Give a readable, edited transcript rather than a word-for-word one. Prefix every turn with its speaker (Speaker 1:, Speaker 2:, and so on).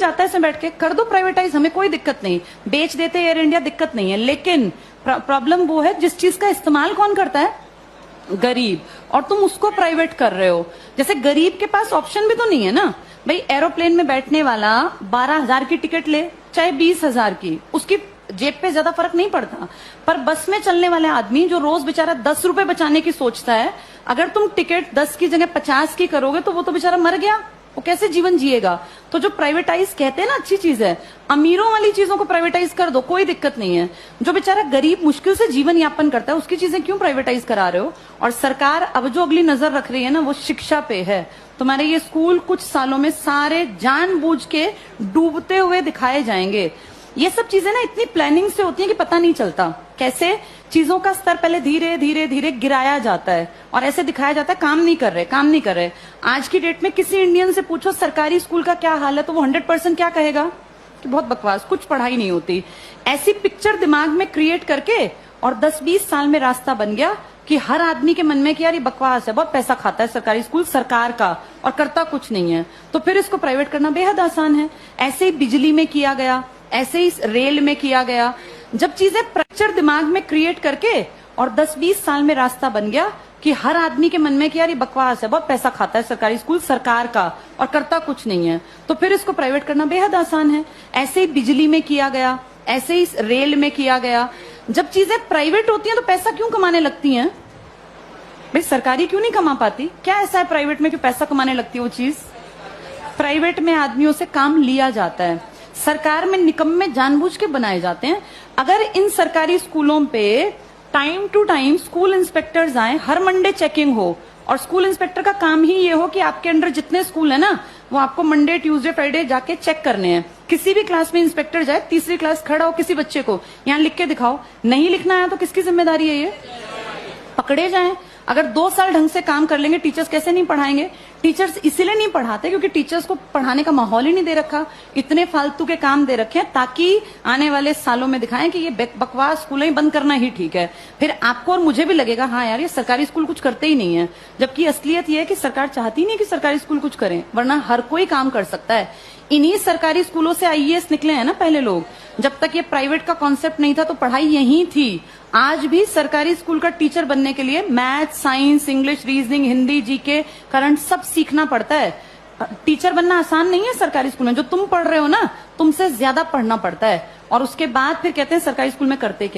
Speaker 1: जाता है इसमें बैठ के कर दो प्राइवेटाइज, हमें कोई दिक्कत नहीं, बेच देते एयर इंडिया, दिक्कत नहीं है। लेकिन प्रॉब्लम वो है जिस चीज का इस्तेमाल कौन करता है, गरीब, और तुम उसको प्राइवेट कर रहे हो। जैसे गरीब के पास ऑप्शन भी तो नहीं है ना भाई, एरोप्लेन में बैठने वाला 12,000 की टिकट ले चाहे 20,000 की, उसकी जेब पे ज्यादा फर्क नहीं पड़ता। पर बस में चलने वाले आदमी जो रोज बेचारा 10 रुपए बचाने की सोचता है, अगर तुम टिकट 10 की जगह 50 की करोगे तो वो तो बेचारा मर गया, वो कैसे जीवन जिएगा। तो जो प्राइवेटाइज कहते हैं ना अच्छी चीज है, अमीरों वाली चीजों को प्राइवेटाइज कर दो, कोई दिक्कत नहीं है। जो बेचारा गरीब मुश्किल से जीवन यापन करता है उसकी चीजें क्यों प्राइवेटाइज करा रहे हो। और सरकार अब जो अगली नजर रख रही है ना वो शिक्षा पे है। तुम्हारे ये स्कूल कुछ सालों में सारे जानबूझ के डूबते हुए दिखाए जाएंगे। ये सब चीजें ना इतनी प्लानिंग से होती है कि पता नहीं चलता कैसे चीजों का स्तर पहले धीरे धीरे धीरे गिराया जाता है और ऐसे दिखाया जाता है काम नहीं कर रहे, काम नहीं कर रहे। आज की डेट में किसी इंडियन से पूछो सरकारी स्कूल का क्या हाल है तो वो 100% क्या कहेगा कि बहुत बकवास, कुछ पढ़ाई नहीं होती। ऐसी पिक्चर दिमाग में क्रिएट करके और 10-20 साल में रास्ता बन गया कि हर आदमी के मन में कि यार ये बकवास है, बहुत पैसा खाता है सरकारी स्कूल सरकार का और करता कुछ नहीं है, तो फिर इसको प्राइवेट करना बेहद आसान है। ऐसे ही बिजली में किया गया, ऐसे ही रेल में किया गया। जब चीजें पिक्चर दिमाग में क्रिएट करके और 10-20 साल में रास्ता बन गया कि हर आदमी के मन में कि यार ये बकवास है, बहुत पैसा खाता है सरकारी स्कूल सरकार का और करता कुछ नहीं है, तो फिर इसको प्राइवेट करना बेहद आसान है। ऐसे ही बिजली में किया गया, ऐसे ही रेल में किया गया। जब चीजें प्राइवेट होती हैं तो पैसा क्यों कमाने लगती हैं भाई, सरकारी क्यों नहीं कमा पाती? क्या ऐसा है प्राइवेट में कि पैसा कमाने लगती है वो चीज? प्राइवेट में आदमियों से काम लिया जाता है, सरकार में निकम्मे जानबूझ के बनाए जाते हैं। अगर इन सरकारी स्कूलों पे time to time school inspectors आए, हर मंडे चेकिंग हो, और स्कूल इंस्पेक्टर का काम ही ये हो कि आपके अंडर जितने स्कूल है ना वो आपको मंडे ट्यूसडे फ्राइडे जाके चेक करने हैं। किसी भी क्लास में इंस्पेक्टर जाए, तीसरी क्लास खड़ा हो, किसी बच्चे को यहाँ लिख के दिखाओ, नहीं लिखना आया तो किसकी जिम्मेदारी है? ये पकड़े जाएं। अगर 2 साल ढंग से काम कर लेंगे टीचर्स कैसे नहीं पढ़ाएंगे? टीचर्स इसीलिए नहीं पढ़ाते क्योंकि टीचर्स को पढ़ाने का माहौल ही नहीं दे रखा, इतने फालतू के काम दे रखे हैं ताकि आने वाले सालों में दिखाएं कि ये बकवास स्कूल ही बंद करना ही ठीक है। फिर आपको और मुझे भी लगेगा हाँ यार ये सरकारी स्कूल कुछ करते ही नहीं है, जबकि असलियत ये है कि सरकार चाहती नहीं कि सरकारी स्कूल कुछ करें, वरना हर कोई काम कर सकता है। इन्हीं सरकारी स्कूलों से आईएएस निकले हैं ना पहले लोग। जब तक ये प्राइवेट का कॉन्सेप्ट नहीं था तो पढ़ाई यही थी। आज भी सरकारी स्कूल का टीचर बनने के लिए math, science, English, reasoning, Hindi, GK, current सब सीखना पड़ता है। टीचर बनना आसान नहीं है सरकारी स्कूल में। जो तुम पढ़ रहे हो ना तुमसे ज्यादा पढ़ना पड़ता है, और उसके बाद फिर कहते हैं सरकारी स्कूल में करते क्या।